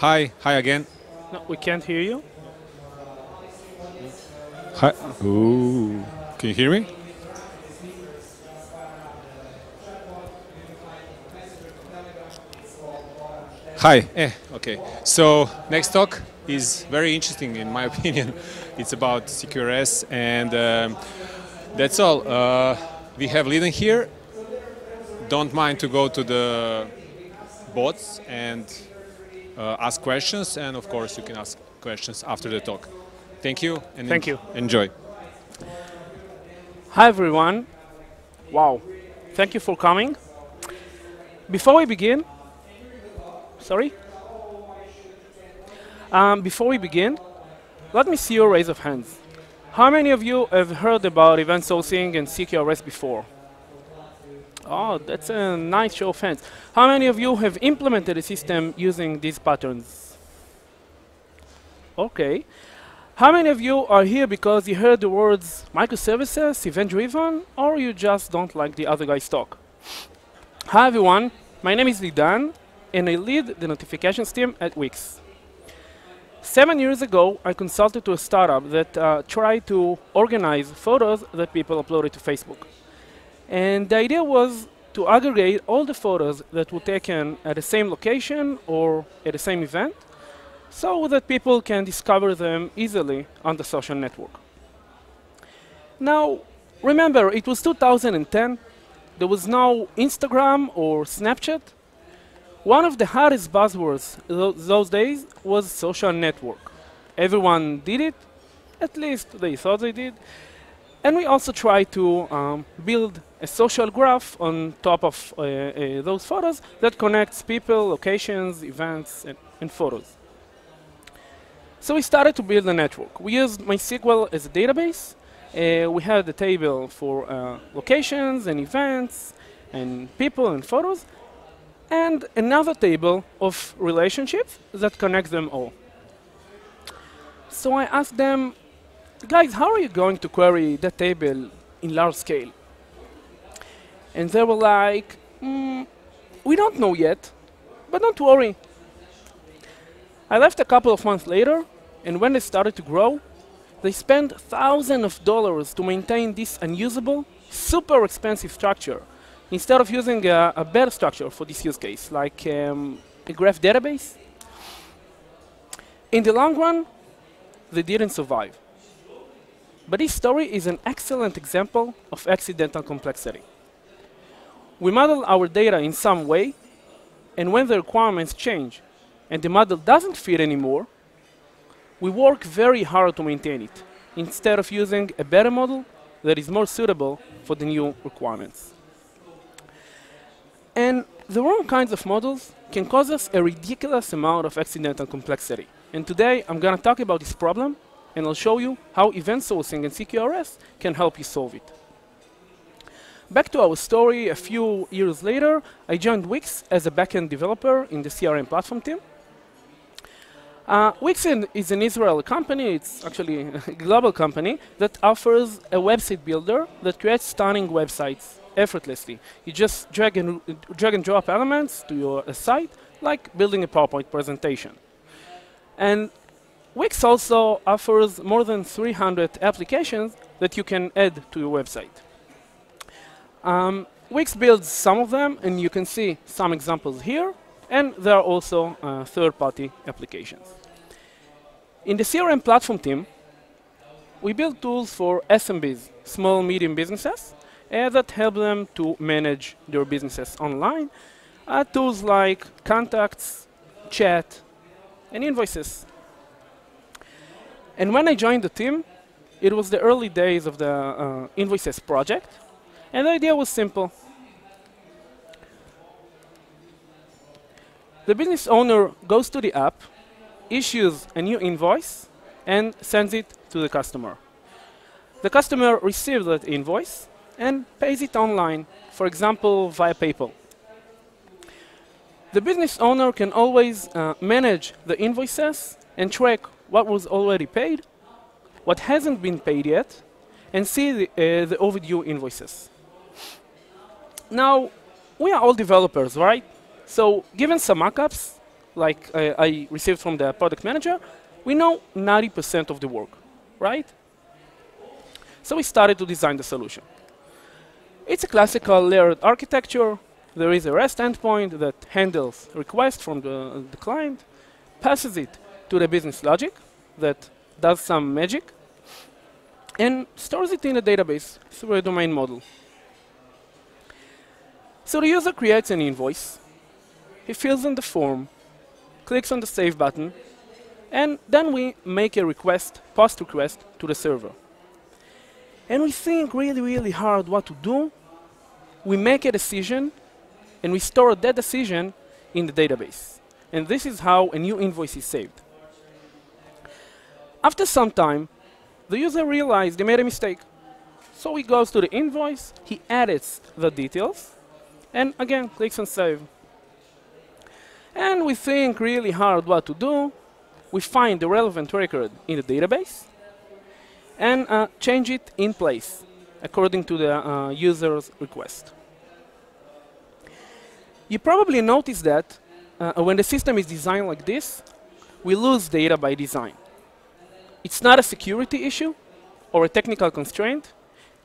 Hi again. No, we can't hear you. Hi. Ooh. Can you hear me? Hi. Okay. So next talk is very interesting in my opinion. It's about CQRS and that's all. We have Lidan here. Don't mind to go to the bots and ask questions, and of course you can ask questions after the talk. Thank you and Thank you. Enjoy. Hi, everyone. Wow. Thank you for coming. Before we begin, let me see your raise of hands. How many of you have heard about event sourcing and CQRS before? Oh, that's a nice show of hands. How many of you have implemented a system using these patterns? Okay. How many of you are here because you heard the words microservices, event-driven, or you just don't like the other guy's talk? Hi, everyone. My name is Lidan, and I lead the notifications team at Wix. 7 years ago, I consulted to a startup that tried to organize photos that people uploaded to Facebook. And the idea was to aggregate all the photos that were taken at the same location or at the same event so that people can discover them easily on the social network. Now, remember, it was 2010. There was no Instagram or Snapchat. One of the hardest buzzwords those days was social network. Everyone did it, at least they thought they did. And we also tried to build a social graph on top of those photos that connects people, locations, events, and photos. So we started to build a network. We used MySQL as a database. We had a table for locations and events and people and photos, and another table of relationships that connect them all. So I asked them, guys, how are you going to query that table in large scale? And they were like, we don't know yet, but don't worry. I left a couple of months later, and when they started to grow, they spent thousands of dollars to maintain this unusable, super expensive structure, instead of using a better structure for this use case, like a graph database. In the long run, they didn't survive. But this story is an excellent example of accidental complexity. We model our data in some way, and when the requirements change and the model doesn't fit anymore, we work very hard to maintain it, instead of using a better model that is more suitable for the new requirements. And the wrong kinds of models can cause us a ridiculous amount of accidental complexity. And today, I'm going to talk about this problem, and I'll show you how event sourcing and CQRS can help you solve it. Back to our story, a few years later, I joined Wix as a backend developer in the CRM platform team. Wix is an Israeli company. It's actually a global company that offers a website builder that creates stunning websites effortlessly. You just drag and drop elements to your site, like building a PowerPoint presentation. And Wix also offers more than 300 applications that you can add to your website. Wix builds some of them, and you can see some examples here, and there are also third-party applications. In the CRM platform team, we build tools for SMBs, small, medium businesses, that help them to manage their businesses online. Tools like contacts, chat, and invoices. And when I joined the team, it was the early days of the invoices project, and the idea was simple. The business owner goes to the app, issues a new invoice, and sends it to the customer. The customer receives that invoice and pays it online, for example, via PayPal. The business owner can always manage the invoices and track what was already paid, what hasn't been paid yet, and see the overdue invoices. Now, we are all developers, right? So given some mockups, like I received from the product manager, we know 90% of the work, right? So we started to design the solution. It's a classical layered architecture. There is a REST endpoint that handles requests from the client, passes it to the business logic that does some magic, and stores it in a database through a domain model. So the user creates an invoice. He fills in the form, clicks on the Save button, and then we make a request, post request, to the server. And we think really, really hard what to do. We make a decision, and we store that decision in the database. And this is how a new invoice is saved. After some time, the user realized they made a mistake. So he goes to the invoice, he edits the details, and again, clicks on Save. And we think really hard what to do. We find the relevant record in the database, and change it in place, according to the user's request. You probably noticed that when the system is designed like this, we lose data by design. It's not a security issue or a technical constraint.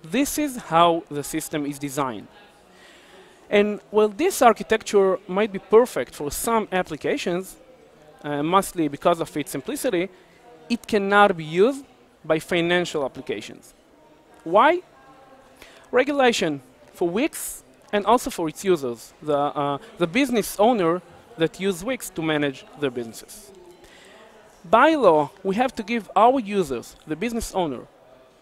This is how the system is designed. And while this architecture might be perfect for some applications, mostly because of its simplicity, it cannot be used by financial applications. Why? Regulation for Wix and also for its users, the business owner that use Wix to manage their businesses. By law, we have to give our users, the business owner,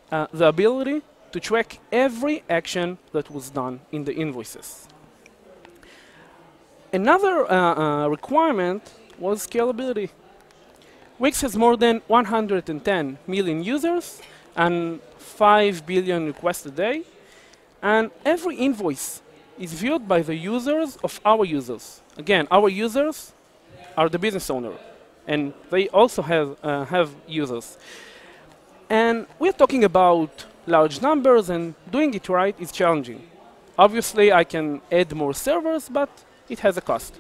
the ability to track every action that was done in the invoices. Another requirement was scalability. Wix has more than 110 million users and 5 billion requests a day. And every invoice is viewed by the users of our users. Again, our users are the business owner, and they also have users. And we're talking about large numbers, and doing it right is challenging. Obviously, I can add more servers, but it has a cost.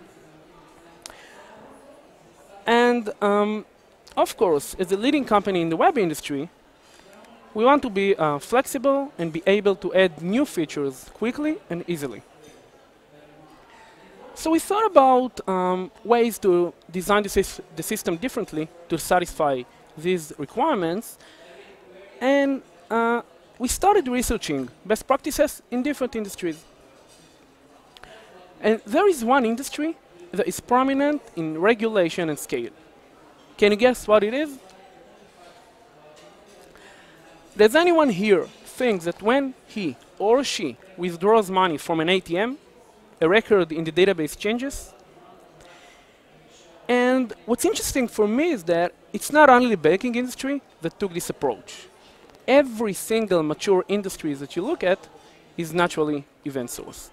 And of course, as a leading company in the web industry, we want to be flexible and be able to add new features quickly and easily. So we thought about ways to design the system differently to satisfy these requirements. And we started researching best practices in different industries. And there is one industry that is prominent in regulation and scale. Can you guess what it is? Does anyone here think that when he or she withdraws money from an ATM, a record in the database changes? And what's interesting for me is that it's not only the banking industry that took this approach. Every single mature industry that you look at is naturally event-sourced.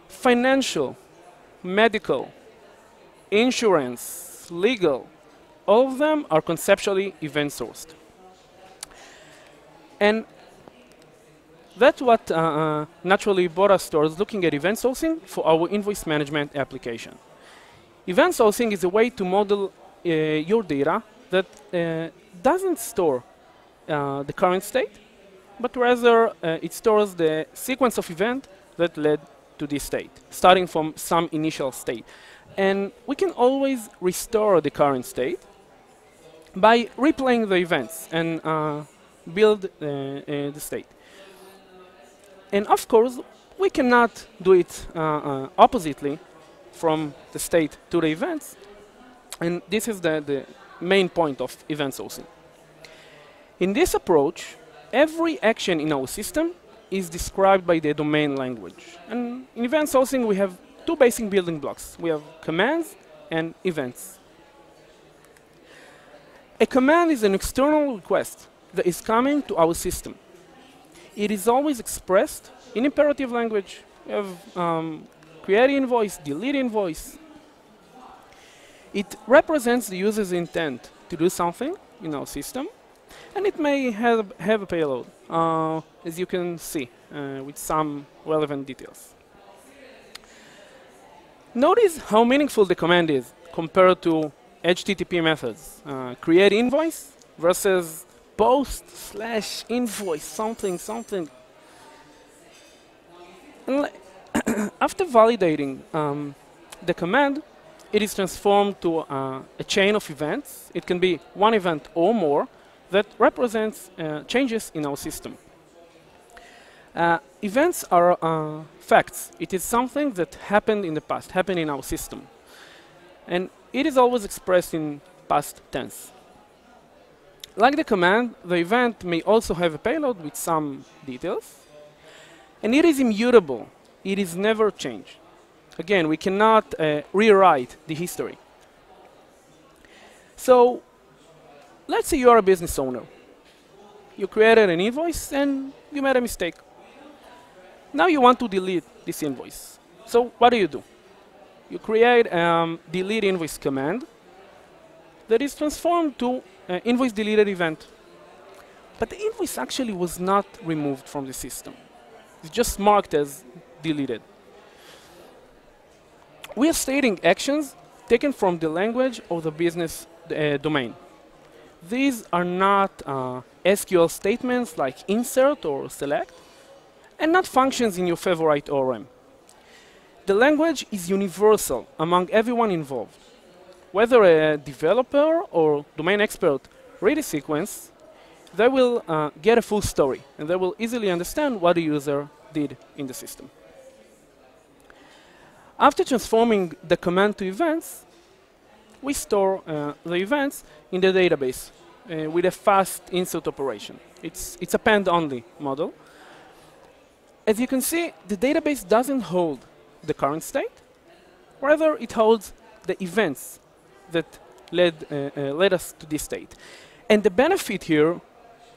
Financial, medical, insurance, legal, all of them are conceptually event-sourced. And that's what naturally brought us towards looking at event sourcing for our invoice management application. Event sourcing is a way to model your data that doesn't store the current state, but rather it stores the sequence of events that led to this state, starting from some initial state. And we can always restore the current state by replaying the events and build the state. And of course, we cannot do it oppositely from the state to the events. And this is the main point of event sourcing. In this approach, every action in our system is described by the domain language. And in event sourcing, we have two basic building blocks. We have commands and events. A command is an external request that is coming to our system. It is always expressed in imperative language. We have create invoice, delete invoice. It represents the user's intent to do something in our system, and it may have a payload, as you can see, with some relevant details. Notice how meaningful the command is. compared to HTTP methods. Create invoice versus post/invoice, something. And after validating the command, it is transformed to a chain of events. It can be one event or more that represents changes in our system. Events are facts. It is something that happened in the past, happened in our system. And it is always expressed in past tense. Like the command, the event may also have a payload with some details. And it is immutable. It is never changed. Again, we cannot rewrite the history. So let's say you are a business owner. You created an invoice and you made a mistake. Now you want to delete this invoice. So what do? You create delete invoice command that is transformed to an invoice deleted event. But the invoice actually was not removed from the system. It's just marked as deleted. We are stating actions taken from the language of the business domain. These are not SQL statements like insert or select, and not functions in your favorite ORM. The language is universal among everyone involved. Whether a developer or domain expert read a sequence, they will get a full story, and they will easily understand what the user did in the system. After transforming the command to events, we store the events in the database with a fast insert operation. It's append-only model. As you can see, the database doesn't hold the current state. Rather, it holds the events that led us to this state. And the benefit here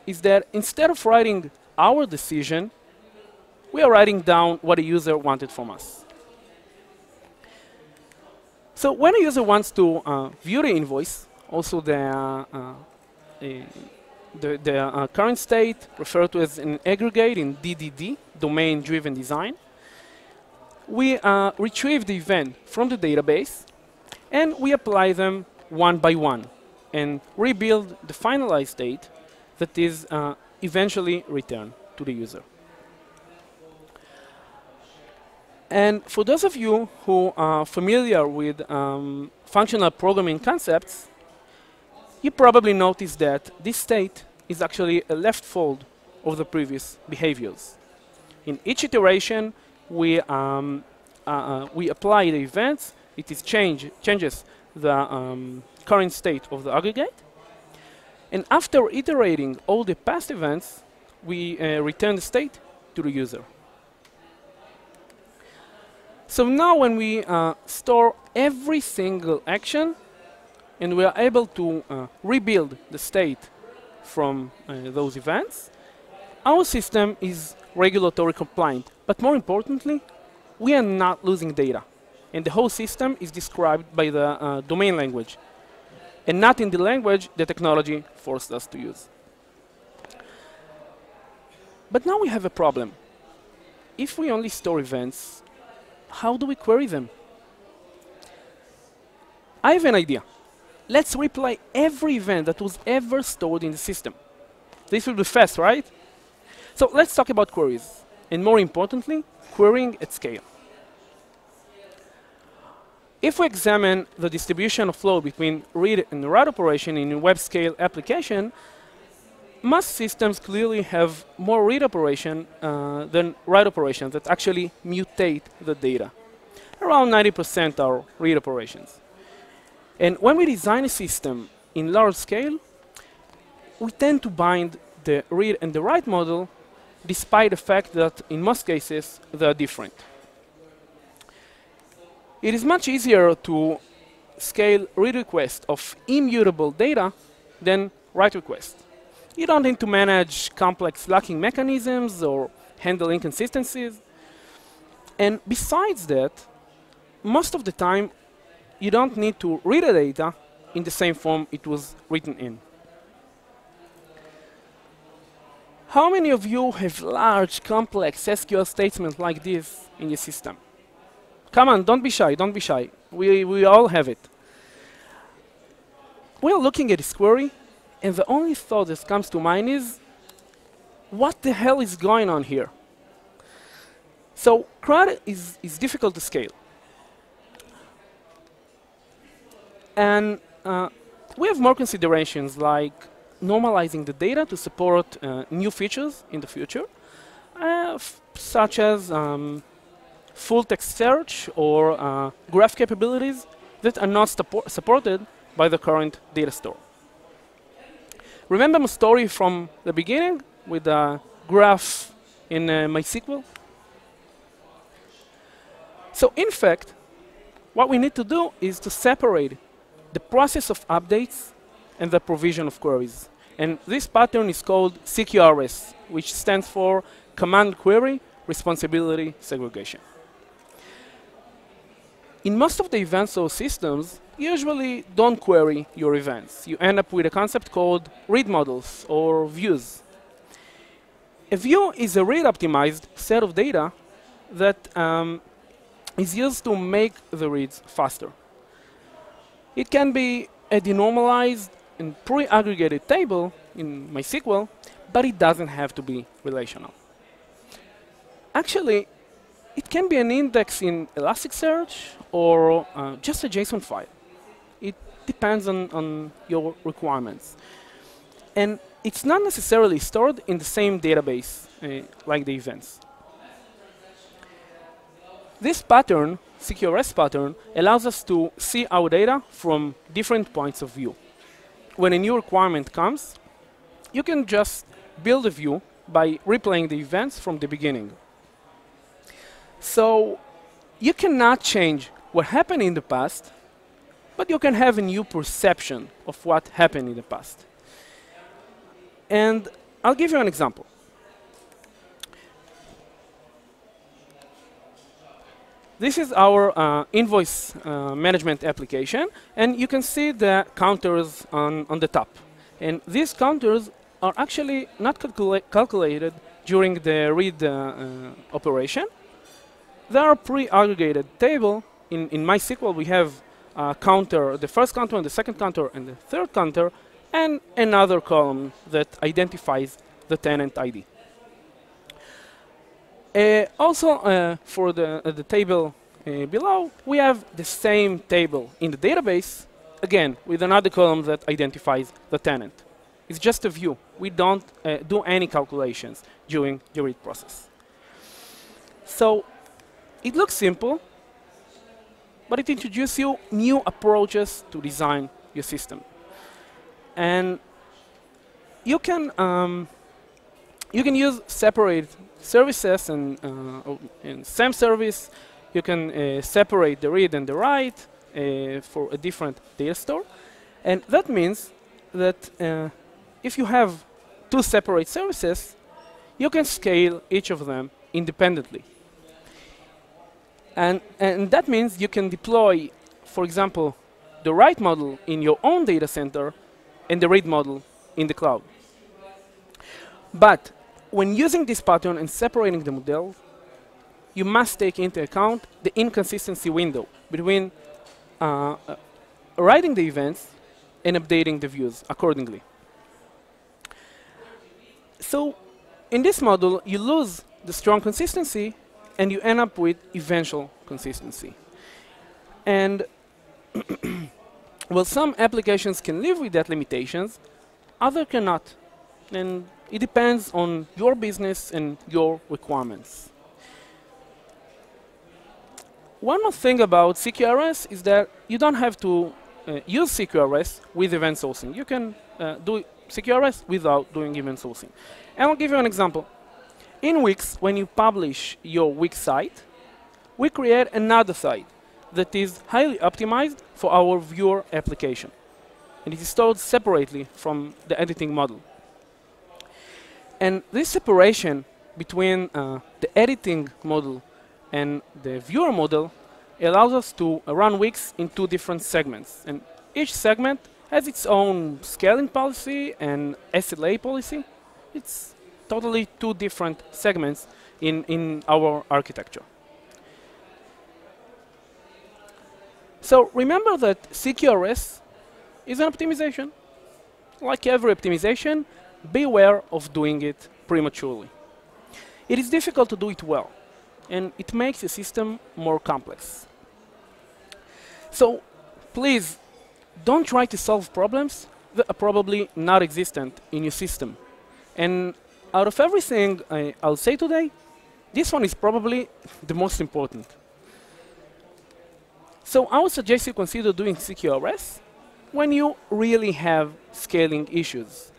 is that instead of writing our decision, we are writing down what a user wanted from us. So when a user wants to view the invoice, also the current state, referred to as an aggregate in DDD, domain-driven design, we retrieve the event from the database, and we apply them one by one, and rebuild the finalized state that is eventually returned to the user. And for those of you who are familiar with functional programming concepts, you probably noticed that this state is actually a left fold of the previous behaviors. In each iteration, we apply the events. It is changes the current state of the aggregate. And after iterating all the past events, we return the state to the user. So now when we store every single action, and we are able to rebuild the state from those events, our system is regulatory compliant. But more importantly, we are not losing data. And the whole system is described by the domain language, and not in the language the technology forced us to use. But now we have a problem. If we only store events, how do we query them? I have an idea. Let's replay every event that was ever stored in the system. This will be fast, right? So let's talk about queries, and more importantly, querying at scale. If we examine the distribution of flow between read and write operation in a web-scale application, most systems clearly have more read operation than write operations that actually mutate the data. Around 90% are read operations. And when we design a system in large scale, we tend to bind the read and the write model, despite the fact that in most cases they are different. It is much easier to scale read requests of immutable data than write requests. You don't need to manage complex locking mechanisms or handle inconsistencies. And besides that, most of the time, you don't need to read the data in the same form it was written in. How many of you have large, complex SQL statements like this in your system? Come on, don't be shy, don't be shy. We all have it. we're looking at this query, and the only thought that comes to mind is, what the hell is going on here? So CRUD is difficult to scale. And we have more considerations like normalizing the data to support new features in the future, such as full text search or graph capabilities that are not supported by the current data store. Remember my story from the beginning with the graph in MySQL? So in fact, what we need to do is to separate the process of updates and the provision of queries. And this pattern is called CQRS, which stands for Command Query Responsibility Segregation. In most of the event source systems, you usually don't query your events. You end up with a concept called read models or views. A view is a read-optimized set of data that is used to make the reads faster. It can be a denormalized and pre-aggregated table in MySQL, but it doesn't have to be relational. Actually, it can be an index in Elasticsearch or just a JSON file. It depends on your requirements. And it's not necessarily stored in the same database like the events. This pattern, CQRS pattern, allows us to see our data from different points of view. When a new requirement comes, you can just build a view by replaying the events from the beginning. So you cannot change what happened in the past, but you can have a new perception of what happened in the past. And I'll give you an example. This is our invoice management application, and you can see the counters on the top. And these counters are actually not calculated during the read operation. They are a pre-aggregated table. In MySQL, we have a counter, the first counter and the second counter and the third counter, and another column that identifies the tenant ID. Also, for the table below, we have the same table in the database, again, with another column that identifies the tenant. It's just a view. We don't do any calculations during the read process. So it looks simple, but it introduces you new approaches to design your system. And you can use separate services and same service. You can separate the read and the write for a different data store. And that means that if you have two separate services, you can scale each of them independently. And that means you can deploy, for example, the write model in your own data center and the read model in the cloud. But when using this pattern and separating the models, you must take into account the inconsistency window between writing the events and updating the views accordingly. So in this model, you lose the strong consistency and you end up with eventual consistency. And well, some applications can live with that limitations, others cannot. And it depends on your business and your requirements. One more thing about CQRS is that you don't have to use CQRS with event sourcing. You can do CQRS without doing event sourcing. And I'll give you an example. In Wix, when you publish your Wix site, we create another site that is highly optimized for our viewer application. And it is stored separately from the editing model. And this separation between the editing model and the viewer model allows us to run Wix in two different segments. And each segment has its own scaling policy and SLA policy. It's totally two different segments in our architecture. So remember that CQRS is an optimization. Like every optimization, beware of doing it prematurely. It is difficult to do it well, and it makes the system more complex. So please, don't try to solve problems that are probably not existent in your system. And out of everything I'll say today, this one is probably the most important. So I would suggest you consider doing CQRS when you really have scaling issues,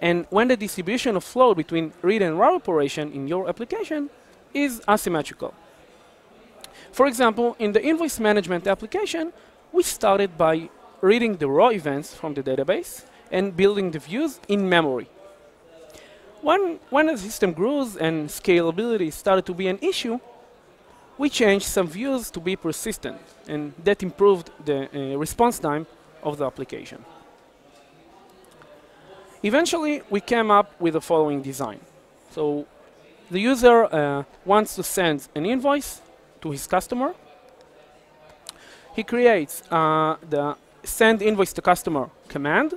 and when the distribution of flow between read and write operation in your application is asymmetrical. For example, in the invoice management application, we started by reading the raw events from the database and building the views in memory. When the system grows and scalability started to be an issue, we changed some views to be persistent, and that improved the response time of the application. Eventually, we came up with the following design. So the user wants to send an invoice to his customer. He creates the send invoice to customer command.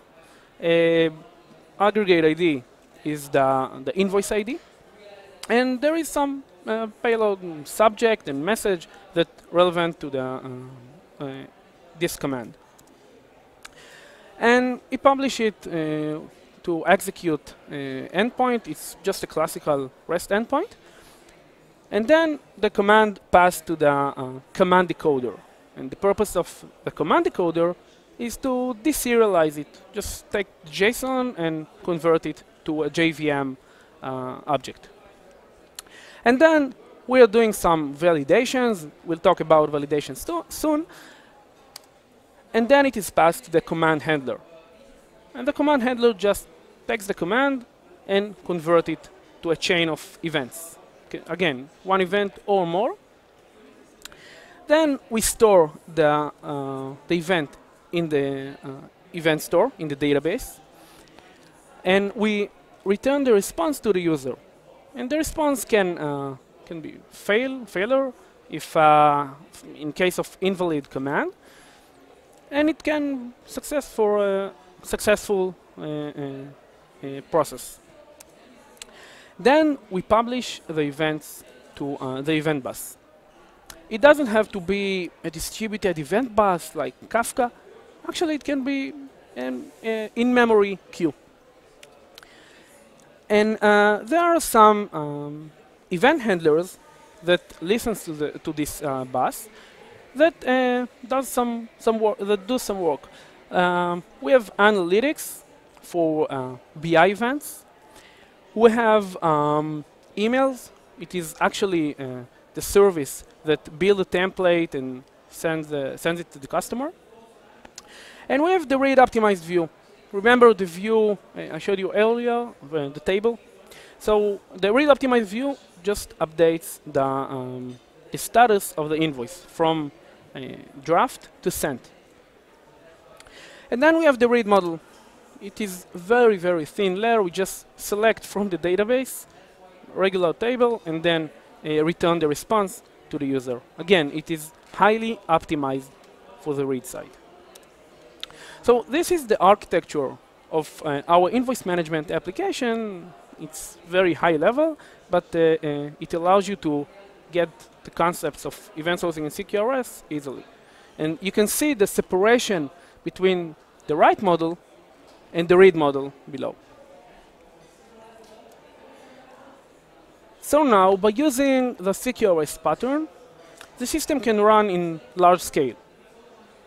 Aggregate ID is the invoice ID. And there is some payload subject and message that relevant to the this command. And he publish it to execute endpoint. It's just a classical REST endpoint. And then the command passed to the command decoder. And the purpose of the command decoder is to deserialize it. Just take JSON and convert it to a JVM object. And then we are doing some validations. We'll talk about validations soon. And then it is passed to the command handler. And the command handler just takes the command and convert it to a chain of events. Okay, again, one event or more. Then we store the event in the event store in the database. And we return the response to the user. And the response can be failure if in case of invalid command. And it can successful process. Then we publish the events to the event bus. It doesn't have to be a distributed event bus like Kafka. Actually, it can be an in-memory queue. And there are some event handlers that listens to this bus that does some work. We have analytics for BI events. We have emails. It is actually the service that builds a template and sends it to the customer. And we have the read optimized view. Remember the view I showed you earlier, the table? So the read optimized view just updates the status of the invoice from draft to sent. And then we have the read model. It is very, very thin layer. We just select from the database, regular table, and then return the response to the user. Again, it is highly optimized for the read side. So this is the architecture of our invoice management application. It's very high level, but it allows you to get the concepts of event sourcing and CQRS easily. And you can see the separation between the write model and the read model below. So now, by using the CQRS pattern, the system can run in large scale.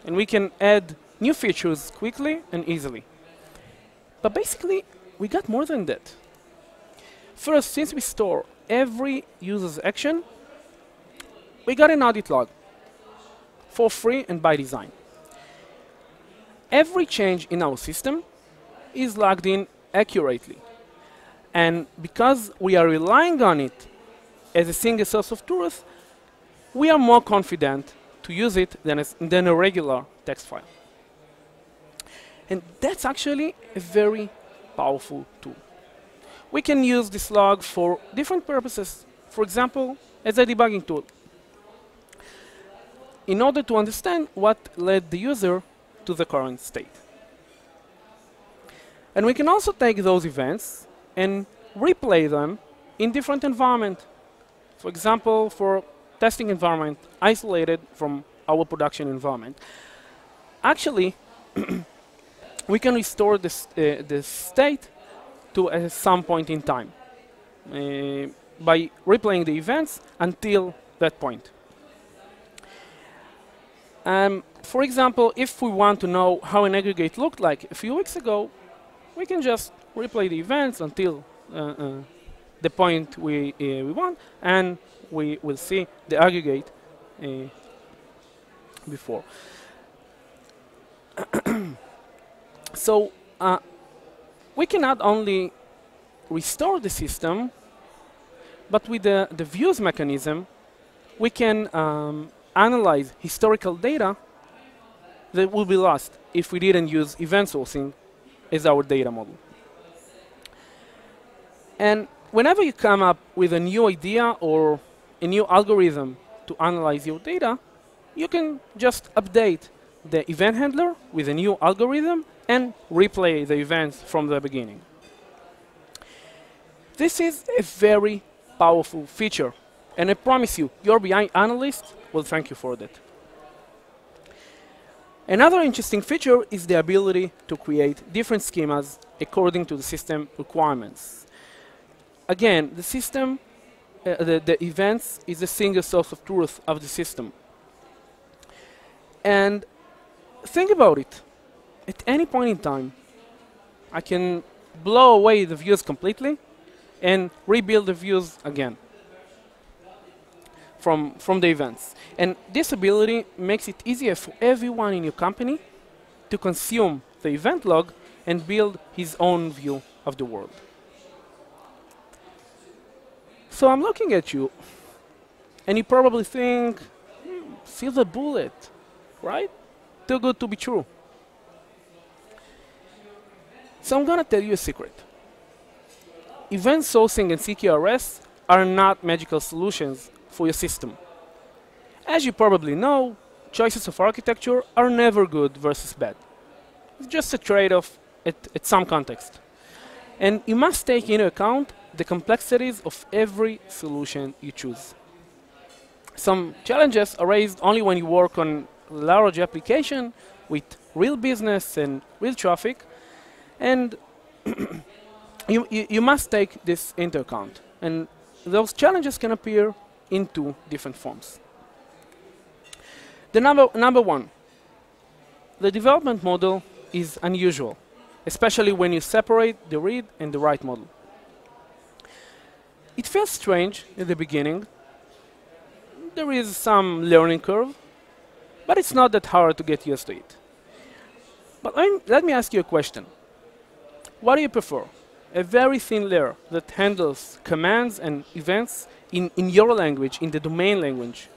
And we can add new features quickly and easily. But basically, we got more than that. First, since we store every user's action, we got an audit log for free and by design. Every change in our system is logged in accurately. And because we are relying on it as a single source of truth, we are more confident to use it than a regular text file. And that's actually a very powerful tool. We can use this log for different purposes. For example, as a debugging tool. In order to understand what led the user to the current state. And we can also take those events and replay them in different environments. For example, for testing environment isolated from our production environment. Actually, we can restore the state to some point in time by replaying the events until that point. For example, if we want to know how an aggregate looked like a few weeks ago, we can just replay the events until the point we want, and we will see the aggregate before. So we can not only restore the system, but with the views mechanism, we can analyze historical data that will be lost if we didn't use event sourcing as our data model. And whenever you come up with a new idea or a new algorithm to analyze your data, you can just update the event handler with a new algorithm and replay the events from the beginning. This is a very powerful feature, and I promise you, your BI analyst will thank you for that. Another interesting feature is the ability to create different schemas according to the system requirements. Again, the system, the events is a single source of truth of the system. And think about it. At any point in time, I can blow away the views completely and rebuild the views again from the events. And this ability makes it easier for everyone in your company to consume the event log and build his own view of the world. So I'm looking at you, and you probably think, silver bullet, right? Too good to be true. So I'm gonna tell you a secret. Event sourcing and CQRS are not magical solutions for your system. As you probably know, choices of architecture are never good versus bad. It's just a trade-off at some context. And you must take into account the complexities of every solution you choose. Some challenges are raised only when you work on large application with real business and real traffic, and you must take this into account. And those challenges can appear in two different forms. The number one, the development model is unusual, especially when you separate the read and the write model. It feels strange in the beginning. There is some learning curve, but it's not that hard to get used to it. But let me ask you a question. What do you prefer? A very thin layer that handles commands and events in your language, in the domain language,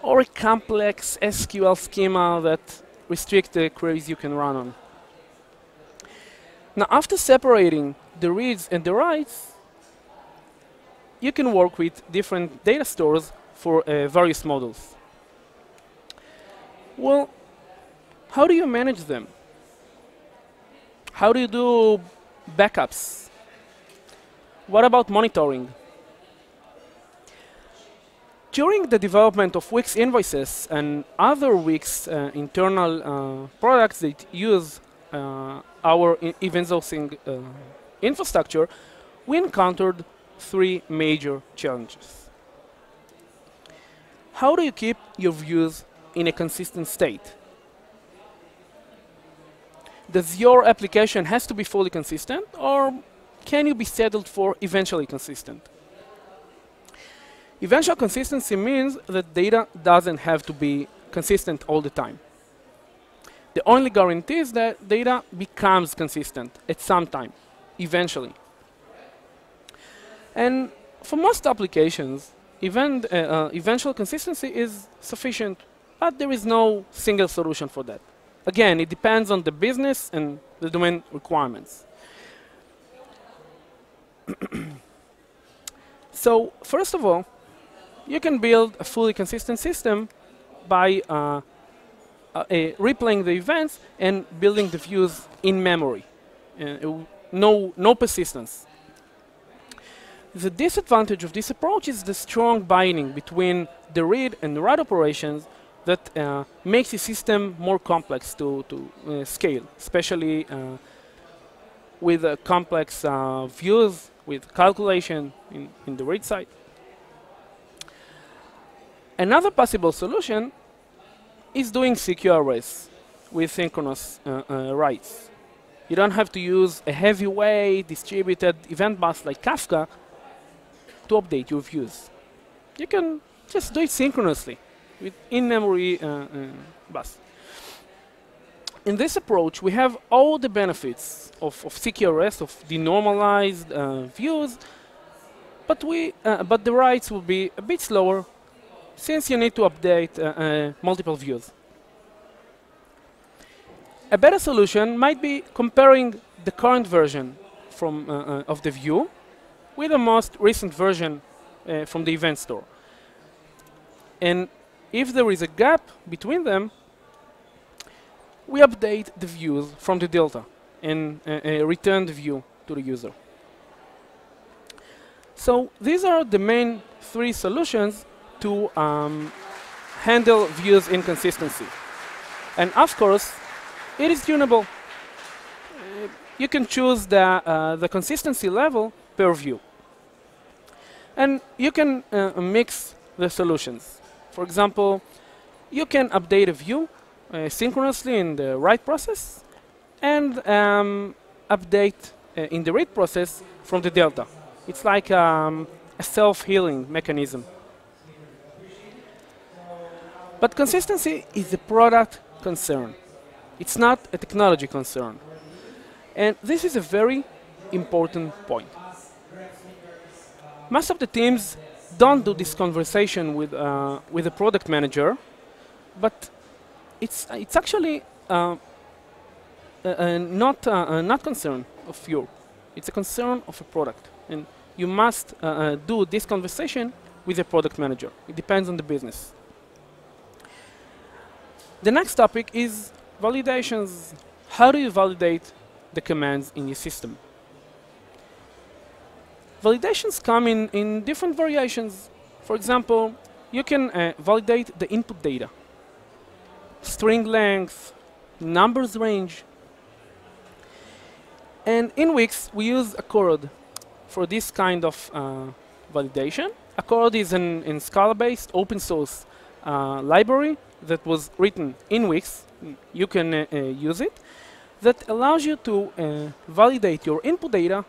or a complex SQL schema that restricts the queries you can run on? Now, after separating the reads and the writes, you can work with different data stores for various models. Well, how do you manage them? How do you do backups? What about monitoring? During the development of Wix invoices and other Wix internal products that use our event sourcing infrastructure, we encountered three major challenges. How do you keep your views in a consistent state? Does your application has to be fully consistent, or can you be settled for eventually consistent? Eventual consistency means that data doesn't have to be consistent all the time. The only guarantee is that data becomes consistent at some time, eventually. And for most applications, eventual consistency is sufficient, but there is no single solution for that. Again, it depends on the business and the domain requirements. So, first of all, you can build a fully consistent system by replaying the events and building the views in memory. no persistence. The disadvantage of this approach is the strong binding between the read and the write operations that makes the system more complex to scale, especially with complex views, with calculation in the read side. Another possible solution is doing CQRS with synchronous writes. You don't have to use a heavyweight distributed event bus like Kafka to update your views. You can just do it synchronously with in-memory bus. In this approach, we have all the benefits of CQRS, of denormalized views, but the writes will be a bit slower since you need to update multiple views. A better solution might be comparing the current version of the view with the most recent version from the event store. And if there is a gap between them, we update the views from the delta and return the view to the user. So these are the main three solutions to handle views inconsistency. And of course, it is tunable. You can choose the consistency level per view. And you can mix the solutions. For example, you can update a view synchronously in the write process and update in the read process from the delta. It's like a self-healing mechanism. But consistency is a product concern. It's not a technology concern. And this is a very important point. Most of the teams don't do this conversation with a product manager, but it's actually not concern of you. It's a concern of a product, and you must do this conversation with a product manager. It depends on the business. The next topic is validations. How do you validate the commands in your system? Validations come in different variations. For example, you can validate the input data, string length, numbers range. And in Wix, we use Accord for this kind of validation. Accord is an Scala-based open source library that was written in Wix. You can use it. That allows you to validate your input data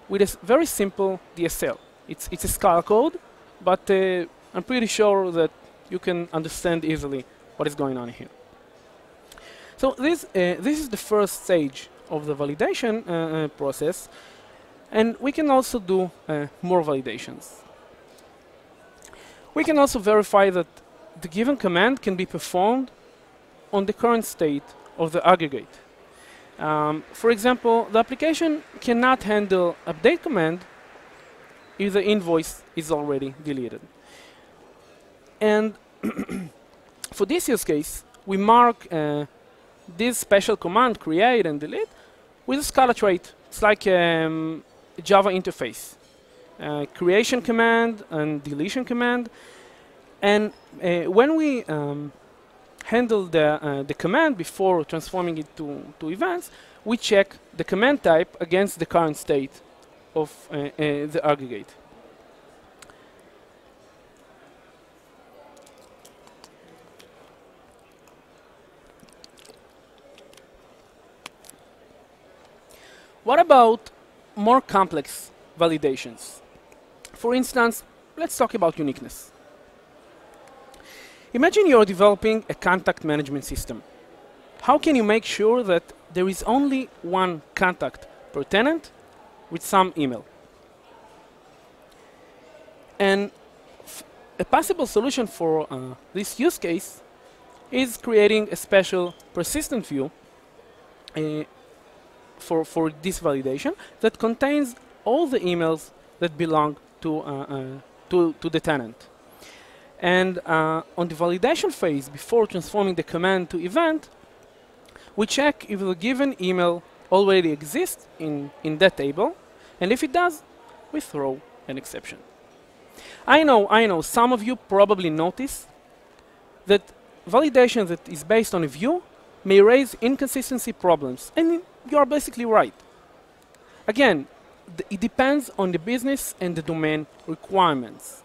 with a very simple DSL. It's a Scala code, but I'm pretty sure that you can understand easily what is going on here. So this is the first stage of the validation process, and we can also do more validations. We can also verify that the given command can be performed on the current state of the aggregate. For example, the application cannot handle update command if the invoice is already deleted. And for this use case, we mark this special command, create and delete, with a Scala trait. It's like a Java interface. Creation command and deletion command. And when we handle the command before transforming it to events, we check the command type against the current state of the aggregate. What about more complex validations? For instance, let's talk about uniqueness. Imagine you're developing a contact management system. How can you make sure that there is only one contact per tenant with some email? And a possible solution for this use case is creating a special persistent view for this validation that contains all the emails that belong to the tenant. And on the validation phase, before transforming the command to event, we check if the given email already exists in that table, and if it does, we throw an exception. I know, some of you probably notice that validation that is based on a view may raise inconsistency problems, and you are basically right. Again, it depends on the business and the domain requirements.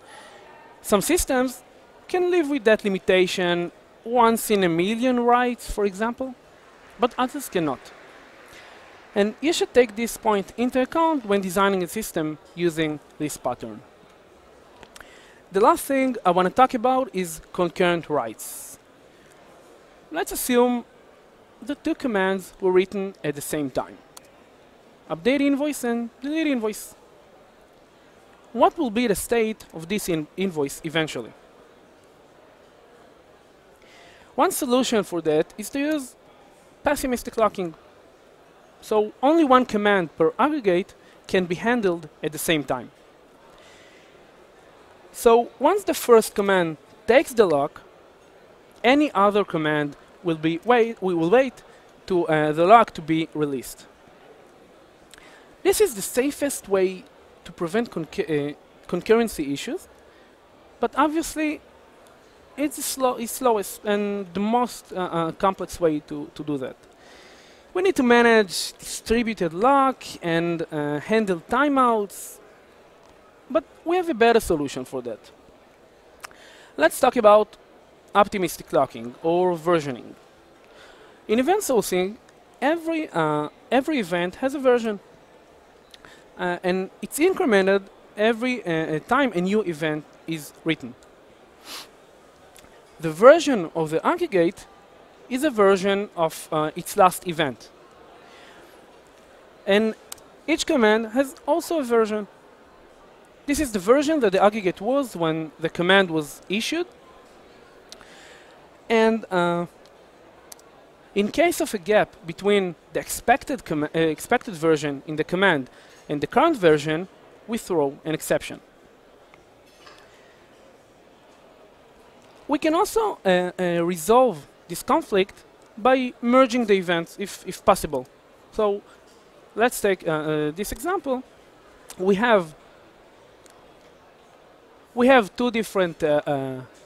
Some systems can live with that limitation once in a million writes, for example, but others cannot. And you should take this point into account when designing a system using this pattern. The last thing I want to talk about is concurrent writes. Let's assume the two commands were written at the same time. Update invoice and delete invoice. What will be the state of this invoice eventually? One solution for that is to use pessimistic locking. So only one command per aggregate can be handled at the same time. So once the first command takes the lock, any other command will wait to the lock to be released. This is the safest way to prevent concurrency issues, but obviously it's the slowest and the most complex way to do that. We need to manage distributed lock and handle timeouts, but we have a better solution for that. Let's talk about optimistic locking or versioning. In event sourcing, every event has a version, and it's incremented every time a new event is written. The version of the aggregate is a version of its last event. And each command has also a version. This is the version that the aggregate was when the command was issued. And in case of a gap between the expected version in the command and the current version, we throw an exception. We can also resolve this conflict by merging the events if possible. So let's take this example. We have two different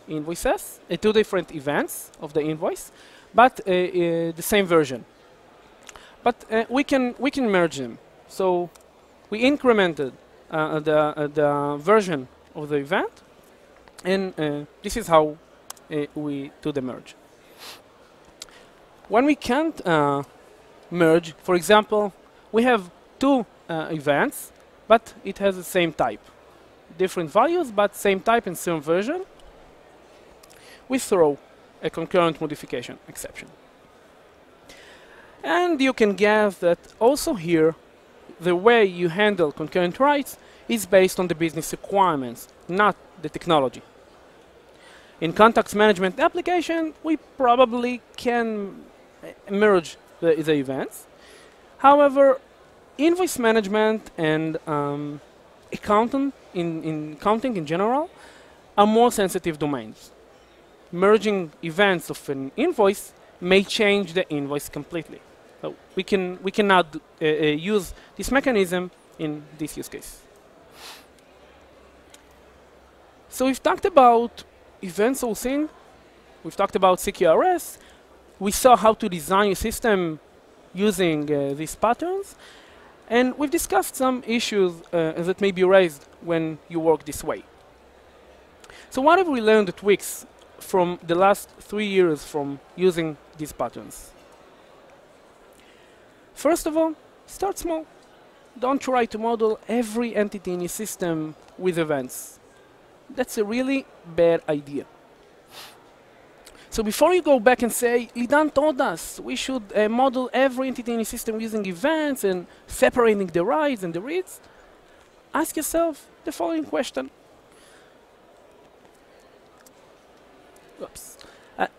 invoices, two different events of the invoice, but the same version. But we can merge them. So we incremented the version of the event, and this is how we do the merge. When we can't merge, for example, we have two events, but it has the same type. Different values, but same type and same version. We throw a concurrent modification exception. And you can guess that also here, the way you handle concurrent writes is based on the business requirements, not the technology. In context management application, we probably can merge the events. However, invoice management and accounting in general are more sensitive domains. Merging events of an invoice may change the invoice completely. So we cannot use this mechanism in this use case. So we've talked about event sourcing, we've talked about CQRS, we saw how to design a system using these patterns, and we've discussed some issues that may be raised when you work this way. So what have we learned at Wix from the last 3 years from using these patterns? First of all, start small. Don't try to model every entity in your system with events. That's a really bad idea. So before you go back and say, Lidan told us we should model every entity in the system using events and separating the writes and the reads, ask yourself the following question. Oops.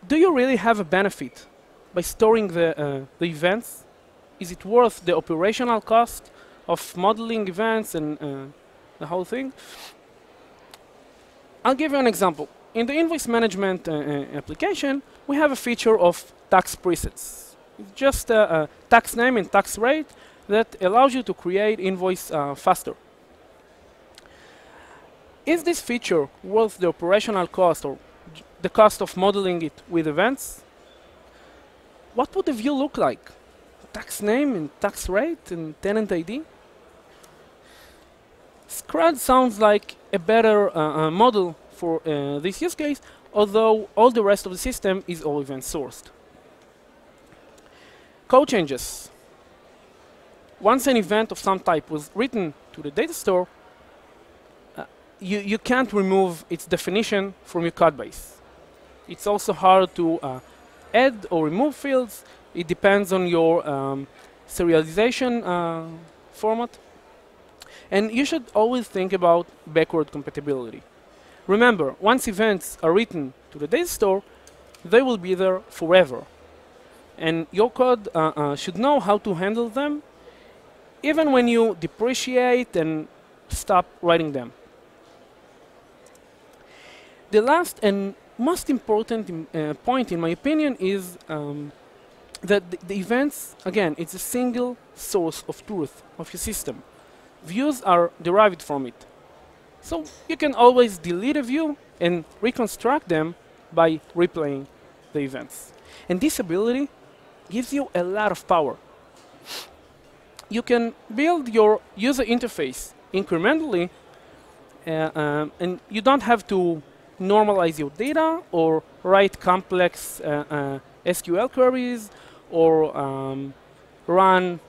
Do you really have a benefit by storing the events? Is it worth the operational cost of modeling events and the whole thing? I'll give you an example. In the invoice management application, we have a feature of tax presets. It's just a tax name and tax rate that allows you to create invoice faster. Is this feature worth the operational cost or the cost of modeling it with events? What would the view look like? Tax name and tax rate and tenant ID? CRUD sounds like a better model for this use case, although all the rest of the system is all event sourced. Code changes. Once an event of some type was written to the data store, you can't remove its definition from your code base. It's also hard to add or remove fields. It depends on your serialization format. And you should always think about backward compatibility. Remember, once events are written to the data store, they will be there forever. And your code should know how to handle them, even when you depreciate and stop writing them. The last and most important point, in my opinion, is that the events, again, it's a single source of truth of your system. Views are derived from it. So you can always delete a view and reconstruct them by replaying the events. And this ability gives you a lot of power. You can build your user interface incrementally, and you don't have to normalize your data or write complex SQL queries or run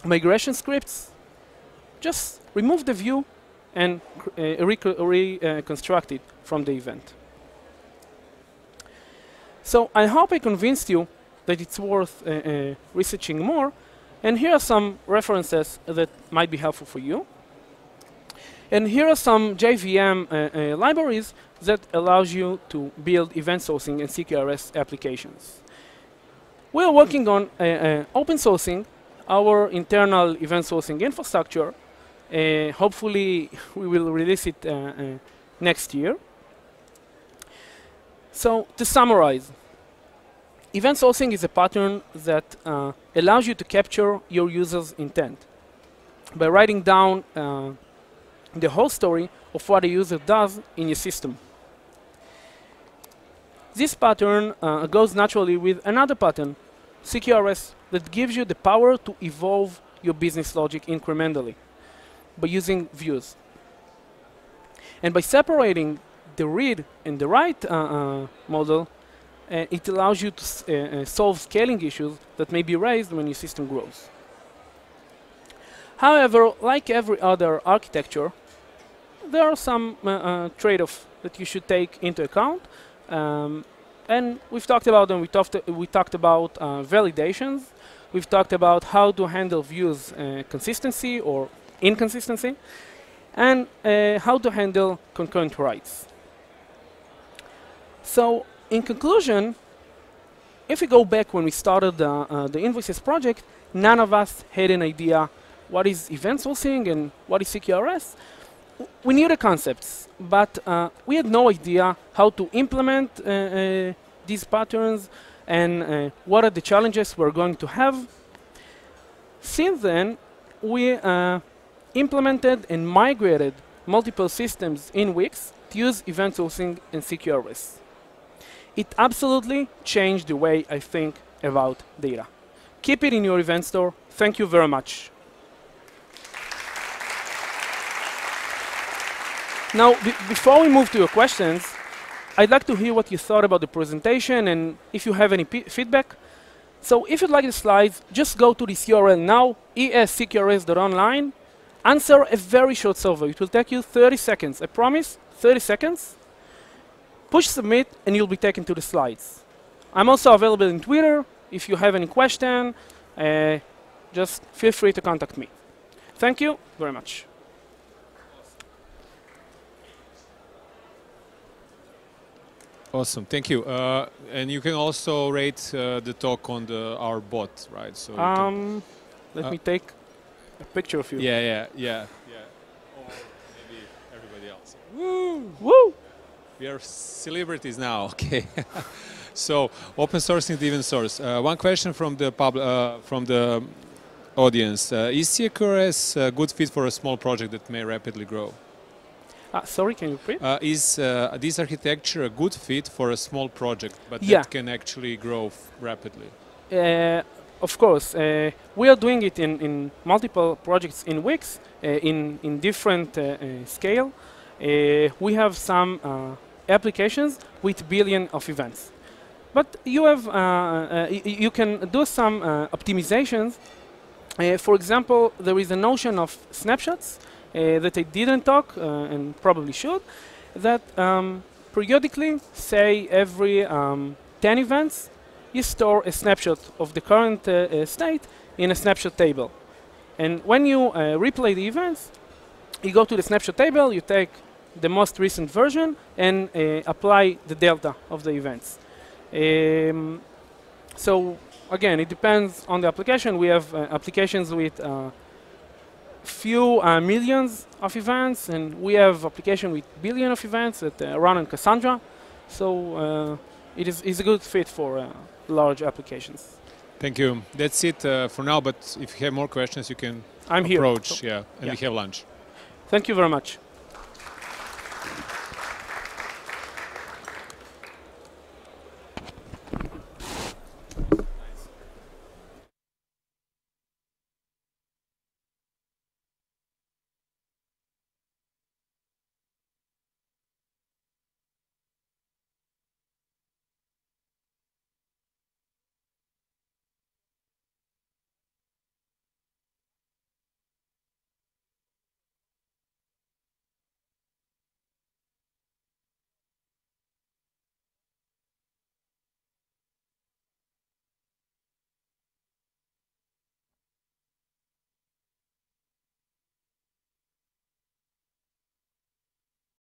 migration scripts. Just remove the view and reconstruct it from the event. So I hope I convinced you that it's worth researching more. And here are some references that might be helpful for you. And here are some JVM libraries that allows you to build event sourcing and CQRS applications. We are working on open sourcing our internal event sourcing infrastructure. Hopefully, we will release it next year. So, to summarize, event sourcing is a pattern that allows you to capture your user's intent by writing down the whole story of what a user does in your system. This pattern goes naturally with another pattern, CQRS, that gives you the power to evolve your business logic incrementally by using views. And by separating the read and the write model, it allows you to solve scaling issues that may be raised when your system grows. However, like every other architecture, there are some trade-offs that you should take into account. And we've talked about them. We talked about validations. We've talked about how to handle views consistency or inconsistency, and how to handle concurrent writes. So, in conclusion, if we go back when we started the Invoices project, none of us had an idea what is event sourcing and what is CQRS. We knew the concepts, but we had no idea how to implement these patterns and what are the challenges we're going to have. Since then, we implemented and migrated multiple systems in Wix to use event sourcing and CQRS. It absolutely changed the way I think about data. Keep it in your event store. Thank you very much. Now, before we move to your questions, I'd like to hear what you thought about the presentation and if you have any feedback. So if you'd like the slides, just go to this URL now, escqrs.online, answer a very short survey. It will take you 30 seconds. I promise, 30 seconds. Push submit, and you'll be taken to the slides. I'm also available in Twitter. If you have any question, just feel free to contact me. Thank you very much. Awesome, thank you. And you can also rate the talk on our bot, right? So let me take a picture of you. Yeah. Or maybe everybody else. Woo! Woo! We are celebrities now, okay. So open sourcing the even source. One question from the audience: is CQRS a good fit for a small project that may rapidly grow? Sorry, can you repeat? Is this architecture a good fit for a small project, but Yeah. that can actually grow rapidly? Of course, we are doing it in multiple projects in weeks, in different scale. We have some applications with billion of events, but you have you can do some optimizations. For example, there is a notion of snapshots that I didn't talk and probably should. That periodically, say every 10 events, you store a snapshot of the current state in a snapshot table. And when you replay the events, you go to the snapshot table, you take the most recent version and apply the delta of the events. So again, it depends on the application. We have applications with few millions of events, and we have application with billion of events that run on Cassandra. So it is a good fit for large applications. Thank you. That's it for now, but if you have more questions, you can I'm approach. here. Yeah, and we have lunch. Thank you very much.